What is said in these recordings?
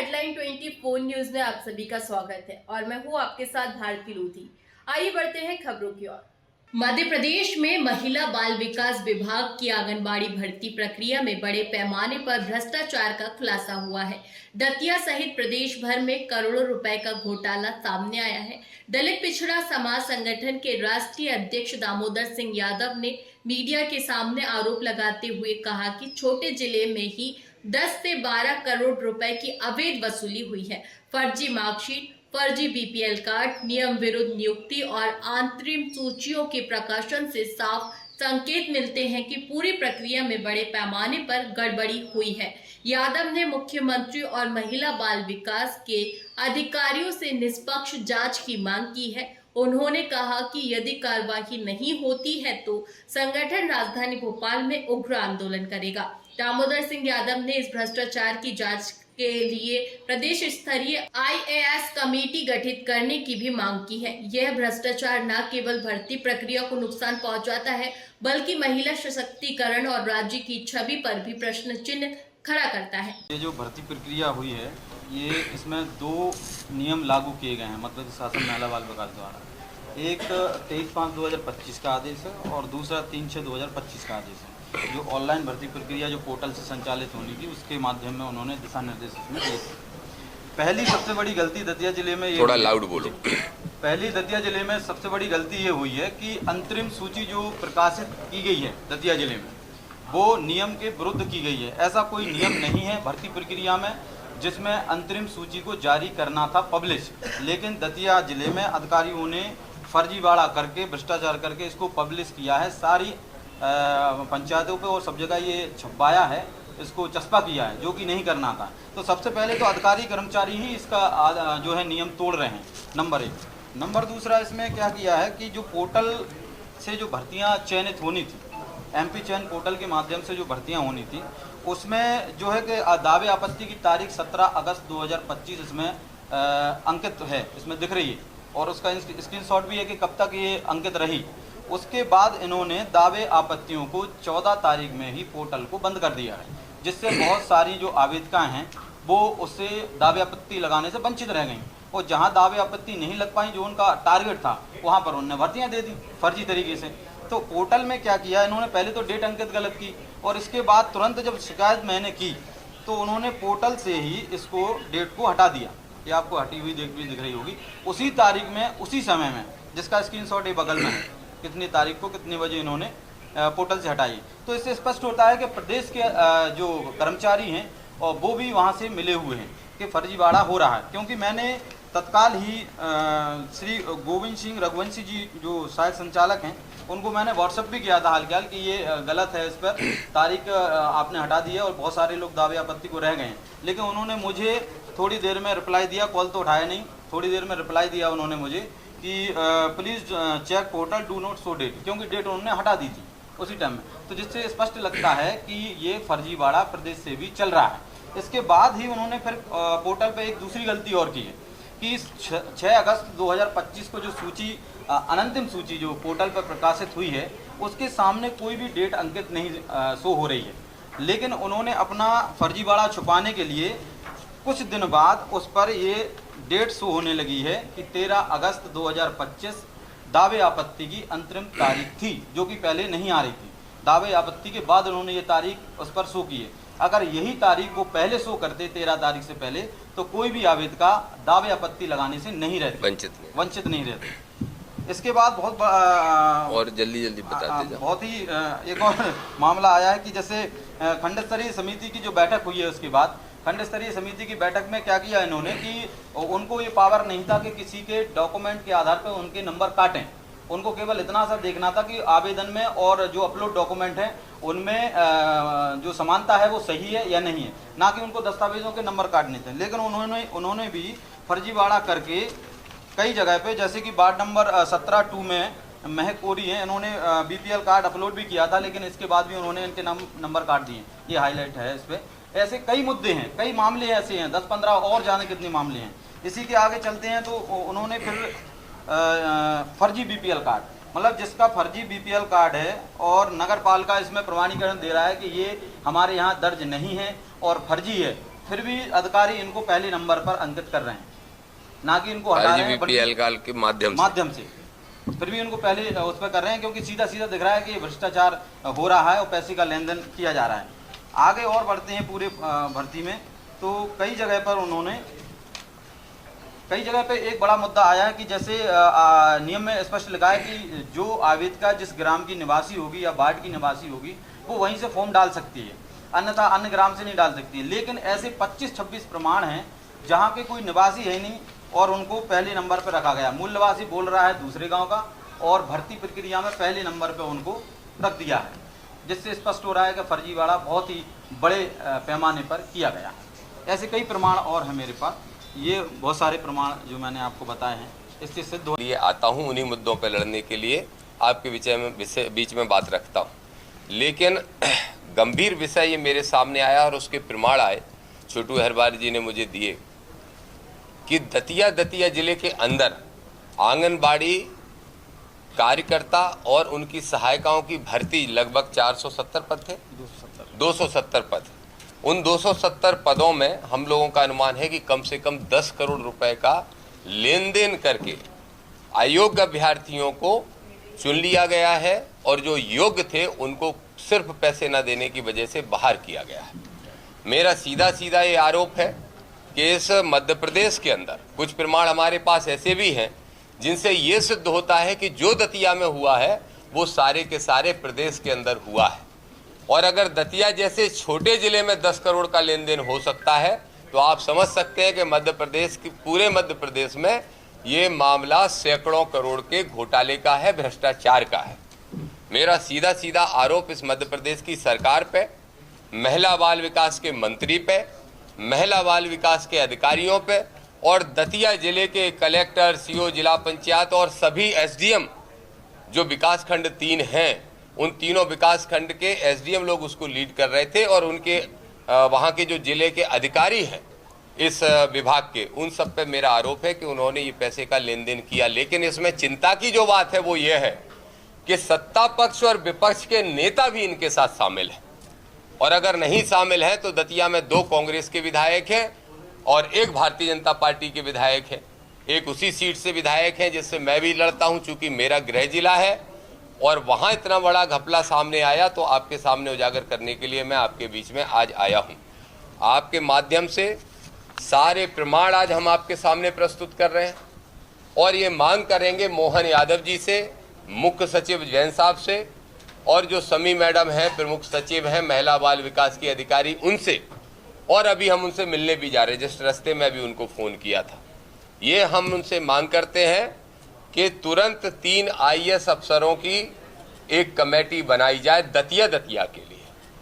Headline 24 news में आप सभी का स्वागत है और मैं हूं आपके साथ भारती लोधी। आइए बढ़ते हैं खबरों की ओर। मध्य प्रदेश में महिला बाल विकास विभाग की आंगनबाड़ी भर्ती प्रक्रिया में बड़े पैमाने पर भ्रष्टाचार का खुलासा हुआ है। दतिया सहित प्रदेश भर में करोड़ों रुपए का घोटाला सामने आया है। दलित पिछड़ा समाज संगठन के राष्ट्रीय अध्यक्ष दामोदर सिंह यादव ने मीडिया के सामने आरोप लगाते हुए कहा कि छोटे जिले में ही 10 से 12 करोड़ रुपए की अवैध वसूली हुई है। फर्जी मार्कशीट, फर्जी बीपीएल कार्ड, नियम विरुद्ध नियुक्ति और अंतरिम सूचियों के प्रकाशन से साफ संकेत मिलते हैं कि पूरी प्रक्रिया में बड़े पैमाने पर गड़बड़ी हुई है। यादव ने मुख्यमंत्री और महिला बाल विकास के अधिकारियों से निष्पक्ष जांच की मांग की है। उन्होंने कहा कि यदि कार्रवाई नहीं होती है तो संगठन राजधानी भोपाल में उग्र आंदोलन करेगा। दामोदर सिंह यादव ने इस भ्रष्टाचार की जांच के लिए प्रदेश स्तरीय IAS कमेटी गठित करने की भी मांग की है। यह भ्रष्टाचार न केवल भर्ती प्रक्रिया को नुकसान पहुंचाता है बल्कि महिला सशक्तिकरण और राज्य की छवि पर भी प्रश्न चिन्ह खड़ा करता है। ये जो भर्ती प्रक्रिया हुई है, ये इसमें 2 नियम लागू किए गए हैं मध्य शासन महिला बाल विकास द्वारा। एक 23/5/2025 का आदेश है और दूसरा 3/6/2025 का आदेश है। जो ऑनलाइन भर्ती प्रक्रिया जो पोर्टल से संचालित होनी थी, उसके माध्यम में उन्होंने दिशा निर्देश इसमें दिए थे। पहली सबसे बड़ी गलती दतिया जिले में थोड़ा लाउड बोलो। पहली दतिया जिले में सबसे बड़ी गलती ये हुई है कि अंतरिम सूची जो प्रकाशित की गई है दतिया जिले में, वो नियम के विरुद्ध की गई है। ऐसा कोई नियम नहीं है भर्ती प्रक्रिया में जिसमें अंतरिम सूची को जारी करना था पब्लिश, लेकिन दतिया जिले में अधिकारियों ने फर्जीवाड़ा करके, भ्रष्टाचार करके इसको पब्लिश किया है। सारी पंचायतों पे और सब जगह ये छपाया है, इसको चस्पा किया है, जो कि नहीं करना था। तो सबसे पहले तो अधिकारी कर्मचारी ही इसका जो है नियम तोड़ रहे हैं, नंबर 1। नंबर दूसरा, इसमें क्या किया है कि जो पोर्टल से जो भर्तियां चयनित होनी थी, MP चयन पोर्टल के माध्यम से जो भर्तियां होनी थी, उसमें जो है कि दावे आपत्ति की तारीख 17 अगस्त 2025 इसमें अंकित है, इसमें दिख रही है और उसका स्क्रीनशॉट भी है कि कब तक ये अंकित रही। उसके बाद इन्होंने दावे आपत्तियों को 14 तारीख में ही पोर्टल को बंद कर दिया है, जिससे बहुत सारी जो आवेदकाएं हैं वो उससे दावे आपत्ति लगाने से वंचित रह गई और जहां दावे आपत्ति नहीं लग पाई, जो उनका टारगेट था, वहां पर उन्होंने भर्तियां दे दी फर्जी तरीके से। तो पोर्टल में क्या किया इन्होंने, पहले तो डेट अंकित गलत की और इसके बाद तुरंत जब शिकायत मैंने की तो उन्होंने पोर्टल से ही इसको डेट को हटा दिया। ये आपको हटी हुई दिख रही होगी, उसी तारीख में, उसी समय में, जिसका स्क्रीनशॉट ये बगल में है, कितनी तारीख को कितने बजे इन्होंने पोर्टल से हटाई। तो इससे स्पष्ट होता है कि प्रदेश के जो कर्मचारी हैं और वो भी वहाँ से मिले हुए हैं कि फर्जीवाड़ा हो रहा है। क्योंकि मैंने तत्काल ही श्री गोविंद सिंह रघुवंशी जी जो सहायक संचालक हैं, उनको मैंने व्हाट्सएप भी किया था हाल के हाल कि ये गलत है, इस पर तारीख आपने हटा दी है और बहुत सारे लोग दावे आपत्ति को रह गए हैं। लेकिन उन्होंने मुझे थोड़ी देर में रिप्लाई दिया, कॉल तो उठाया नहीं, थोड़ी देर में रिप्लाई दिया उन्होंने मुझे कि please check portal, do not show date, क्योंकि डेट उन्होंने हटा दी थी उसी टाइम में। तो जिससे स्पष्ट लगता है कि ये फर्जीवाड़ा प्रदेश से भी चल रहा है। इसके बाद ही उन्होंने फिर पोर्टल पे एक दूसरी गलती और की है कि 6 अगस्त 2025 को जो सूची, अनंतिम सूची जो पोर्टल पर प्रकाशित हुई है, उसके सामने कोई भी डेट अंकित नहीं शो हो रही है। लेकिन उन्होंने अपना फर्जीवाड़ा छुपाने के लिए कुछ दिन बाद उस पर ये डेट शो होने लगी है कि 13 अगस्त 2025 दावे आपत्ति की अंतरिम तारीख थी, जो कि पहले नहीं आ रही थी। दावे आपत्ति के बाद उन्होंने ये तारीख उस पर शो की है। अगर यही तारीख को पहले शो करते 13 तारीख से पहले, तो कोई भी आवेदका दावे आपत्ति लगाने से नहीं रहते, वंचित नहीं रहते। इसके बाद बहुत और जल्दी बताते जाओ। बहुत ही एक और मामला आया है कि जैसे खंड स्तरीय समिति की जो बैठक हुई है, उसके बाद खंड स्तरीय समिति की बैठक में क्या किया इन्होंने कि उनको ये पावर नहीं था कि किसी के डॉक्यूमेंट के आधार पर उनके नंबर काटें। उनको केवल इतना सा देखना था कि आवेदन में और जो अपलोड डॉक्यूमेंट हैं उनमें जो समानता है वो सही है या नहीं है, ना कि उनको दस्तावेजों के नंबर काटने थे। लेकिन उन्होंने भी फर्जीवाड़ा करके कई जगह पे, जैसे कि वार्ड नंबर 17-2 में महक कोरी हैं, इन्होंने BPL कार्ड अपलोड भी किया था, लेकिन इसके बाद भी उन्होंने इनके नंबर काट दिए। ये हाईलाइट है इस पर। ऐसे कई मुद्दे हैं, कई मामले ऐसे हैं, 10-15 और जाने कितने मामले हैं। इसी के आगे चलते हैं तो उन्होंने फिर फर्जी BPL कार्ड, मतलब जिसका फर्जी BPL कार्ड है और नगर पालिका इसमें प्रमाणीकरण दे रहा है कि ये हमारे यहाँ दर्ज नहीं है और फर्जी है, फिर भी अधिकारी इनको पहले नंबर पर अंकित कर रहे हैं, ना कि इनको हटा रहे हैं RGBPL काल के माध्यम से। फिर भी उनको पहले उस पर कर रहे हैं, क्योंकि सीधा सीधा दिख रहा है कि भ्रष्टाचार हो रहा है और पैसे का लेन देन किया जा रहा है। आगे और बढ़ते हैं पूरे भर्ती में, तो कई जगह पे एक बड़ा मुद्दा आया है कि जैसे नियम में स्पष्ट लिखा है कि जो आवेदिका जिस ग्राम की निवासी होगी या वार्ड की निवासी होगी वो वहीं से फॉर्म डाल सकती है, अन्यथा अन्य ग्राम से नहीं डाल सकती है। लेकिन ऐसे 25-26 प्रमाण हैं जहाँ के कोई निवासी है नहीं और उनको पहले नंबर पर रखा गया। मूल निवासी बोल रहा है दूसरे गाँव का और भर्ती प्रक्रिया में पहले नंबर पर उनको रख दिया है, जिससे स्पष्ट हो रहा है कि फर्जीवाड़ा बहुत ही बड़े पैमाने पर किया गया है। ऐसे कई प्रमाण और हैं मेरे पास, ये बहुत सारे प्रमाण जो मैंने आपको बताए हैं इससे सिद्ध हो। लिए आता हूँ उन्हीं मुद्दों पर लड़ने के लिए, आपके बीच में बात रखता हूँ। लेकिन गंभीर विषय ये मेरे सामने आया और उसके प्रमाण आए, छोटू हरबारी जी ने मुझे दिए कि दतिया जिले के अंदर आंगनबाड़ी कार्यकर्ता और उनकी सहायिकाओं की भर्ती लगभग 470 पद थे, 270 पद। उन 270 पदों में हम लोगों का अनुमान है कि कम से कम 10 करोड़ रुपए का लेन देन करके अयोग्य अभ्यर्थियों को चुन लिया गया है और जो योग्य थे उनको सिर्फ पैसे न देने की वजह से बाहर किया गया है। मेरा सीधा ये आरोप है कि इस मध्य प्रदेश के अंदर कुछ प्रमाण हमारे पास ऐसे भी हैं जिनसे ये सिद्ध होता है कि जो दतिया में हुआ है वो सारे के सारे प्रदेश के अंदर हुआ है। और अगर दतिया जैसे छोटे जिले में 10 करोड़ का लेन देन हो सकता है तो आप समझ सकते हैं कि मध्य प्रदेश की पूरे मध्य प्रदेश में ये मामला सैकड़ों करोड़ के घोटाले का है, भ्रष्टाचार का है। मेरा सीधा आरोप इस मध्य प्रदेश की सरकार पे, महिला बाल विकास के मंत्री पे, महिला बाल विकास के अधिकारियों पे और दतिया जिले के कलेक्टर, CO, जिला पंचायत और सभी SDM जो विकास खंड 3 हैं, उन तीनों विकास खंड के SDM लोग उसको लीड कर रहे थे और उनके वहाँ के जो जिले के अधिकारी हैं इस विभाग के, उन सब पे मेरा आरोप है कि उन्होंने ये पैसे का लेन देन किया। लेकिन इसमें चिंता की जो बात है वो ये है कि सत्ता पक्ष और विपक्ष के नेता भी इनके साथ शामिल हैं, और अगर नहीं शामिल है तो दतिया में 2 कांग्रेस के विधायक हैं और 1 भारतीय जनता पार्टी के विधायक हैं। एक उसी सीट से विधायक हैं जिससे मैं भी लड़ता हूं, चूंकि मेरा गृह जिला है और वहां इतना बड़ा घपला सामने आया तो आपके सामने उजागर करने के लिए मैं आपके बीच में आज आया हूं। आपके माध्यम से सारे प्रमाण आज हम आपके सामने प्रस्तुत कर रहे हैं और ये मांग करेंगे मोहन यादव जी से, मुख्य सचिव जैन साहब से और जो समी मैडम है प्रमुख सचिव हैं महिला बाल विकास की अधिकारी, उनसे, और अभी हम उनसे मिलने भी जा रहे हैं, जिस रास्ते में अभी उनको फ़ोन किया था। ये हम उनसे मांग करते हैं कि तुरंत 3 IAS अफसरों की एक कमेटी बनाई जाए दतिया के लिए,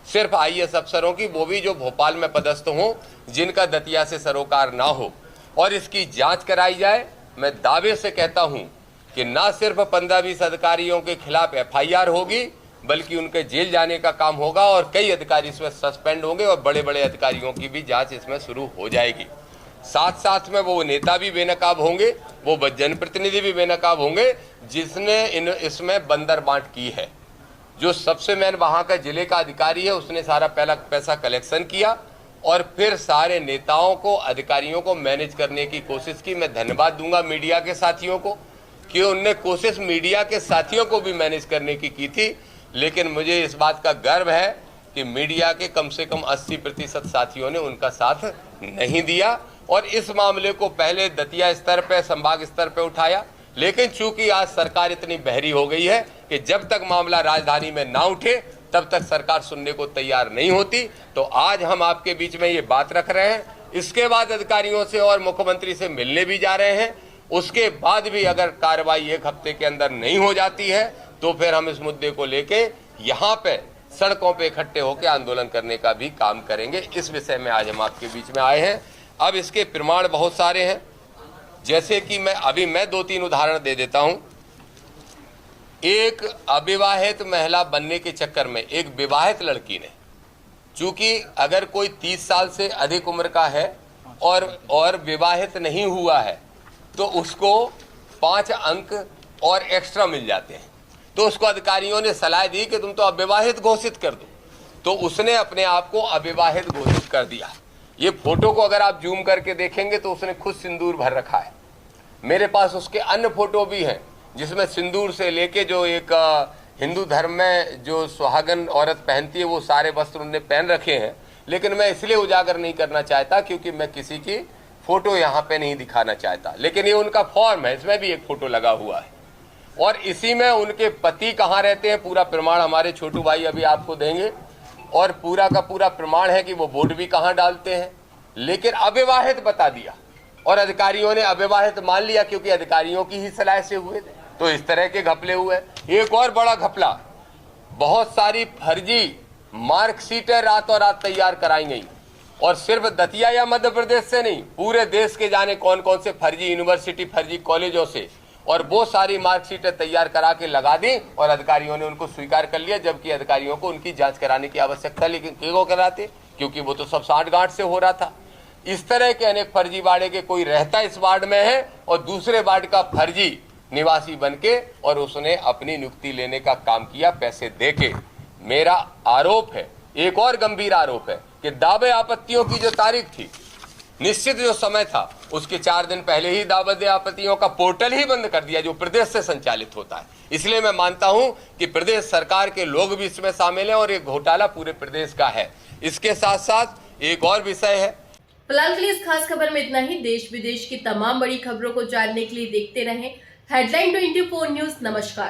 सिर्फ IAS अफसरों की, वो भी जो भोपाल में पदस्थ हों, जिनका दतिया से सरोकार ना हो, और इसकी जांच कराई जाए। मैं दावे से कहता हूं कि ना सिर्फ 15-20 अधिकारियों के खिलाफ FIR होगी बल्कि उनके जेल जाने का काम होगा और कई अधिकारी इसमें सस्पेंड होंगे और बड़े बड़े अधिकारियों की भी जांच इसमें शुरू हो जाएगी। साथ में वो नेता भी बेनकाब होंगे, वो जनप्रतिनिधि भी बेनकाब होंगे जिसने इसमें बंदर बांट की है। जो सबसे मेन वहाँ का जिले का अधिकारी है उसने सारा पहला पैसा कलेक्शन किया और फिर सारे नेताओं को, अधिकारियों को मैनेज करने की कोशिश की। मैं धन्यवाद दूंगा मीडिया के साथियों को कि उनने कोशिश मीडिया के साथियों को भी मैनेज करने की थी, लेकिन मुझे इस बात का गर्व है कि मीडिया के कम से कम 80% साथियों ने उनका साथ नहीं दिया और इस मामले को पहले दतिया स्तर पर, संभाग स्तर पर उठाया। लेकिन चूंकि आज सरकार इतनी बहरी हो गई है कि जब तक मामला राजधानी में ना उठे तब तक सरकार सुनने को तैयार नहीं होती। तो आज हम आपके बीच में ये बात रख रहे हैं, इसके बाद अधिकारियों से और मुख्यमंत्री से मिलने भी जा रहे हैं। उसके बाद भी अगर कार्रवाई 1 हफ्ते के अंदर नहीं हो जाती है तो फिर हम इस मुद्दे को लेके यहाँ पे सड़कों पे इकट्ठे होकर आंदोलन करने का भी काम करेंगे। इस विषय में आज हम आपके बीच में आए हैं। अब इसके प्रमाण बहुत सारे हैं, जैसे कि मैं 2-3 उदाहरण दे देता हूं। एक अविवाहित महिला बनने के चक्कर में एक विवाहित लड़की ने, चूंकि अगर कोई 30 साल से अधिक उम्र का है और विवाहित नहीं हुआ है तो उसको 5 अंक और एक्स्ट्रा मिल जाते हैं। तो उसको अधिकारियों ने सलाह दी कि तुम तो अविवाहित घोषित कर दो, तो उसने अपने आप को अविवाहित घोषित कर दिया। ये फोटो को अगर आप जूम करके देखेंगे तो उसने खुद सिंदूर भर रखा है। मेरे पास उसके अन्य फोटो भी हैं जिसमें सिंदूर से लेके जो एक हिंदू धर्म में जो सुहागन औरत पहनती है वो सारे वस्त्र उन्होंने पहन रखे हैं, लेकिन मैं इसलिए उजागर नहीं करना चाहता क्योंकि मैं किसी की फोटो यहाँ पे नहीं दिखाना चाहता। लेकिन ये उनका फॉर्म है, इसमें भी एक फोटो लगा हुआ है और इसी में उनके पति कहाँ रहते हैं पूरा प्रमाण हमारे छोटू भाई अभी आपको देंगे और पूरा का पूरा प्रमाण है कि वो वोट भी कहाँ डालते हैं। लेकिन अविवाहित बता दिया और अधिकारियों ने अविवाहित मान लिया क्योंकि अधिकारियों की ही सलाह से हुए थे। तो इस तरह के घपले हुए। एक और बड़ा घपला, बहुत सारी फर्जी मार्कशीटें रातों रात तैयार कराई गई और सिर्फ दतिया या मध्य प्रदेश से नहीं, पूरे देश के जाने कौन कौन से फर्जी यूनिवर्सिटी फर्जी कॉलेजों से, और वो सारी मार्कशीटें तैयार करा के लगा दी और अधिकारियों ने उनको स्वीकार कर लिया, जबकि अधिकारियों को उनकी जांच कराने की आवश्यकता, लेकिन क्यों कराते, क्योंकि वो तो सब सांठगांठ से हो रहा था। इस तरह के अनेक फर्जी वार्ड के कोई रहता इस वार्ड में है और दूसरे वार्ड का फर्जी निवासी बनके और उसने अपनी नियुक्ति लेने का काम किया पैसे देके। मेरा आरोप है, एक और गंभीर आरोप है कि दावे आपत्तियों की जो तारीख थी, निश्चित जो समय था, उसके 4 दिन पहले ही दावे आपत्तियों का पोर्टल ही बंद कर दिया जो प्रदेश से संचालित होता है। इसलिए मैं मानता हूं कि प्रदेश सरकार के लोग भी इसमें शामिल हैं और एक घोटाला पूरे प्रदेश का है। इसके साथ साथ एक और विषय है। फिलहाल के लिए इस खास खबर में इतना ही। देश विदेश की तमाम बड़ी खबरों को जानने के लिए देखते रहें हेडलाइन 24 न्यूज। नमस्कार।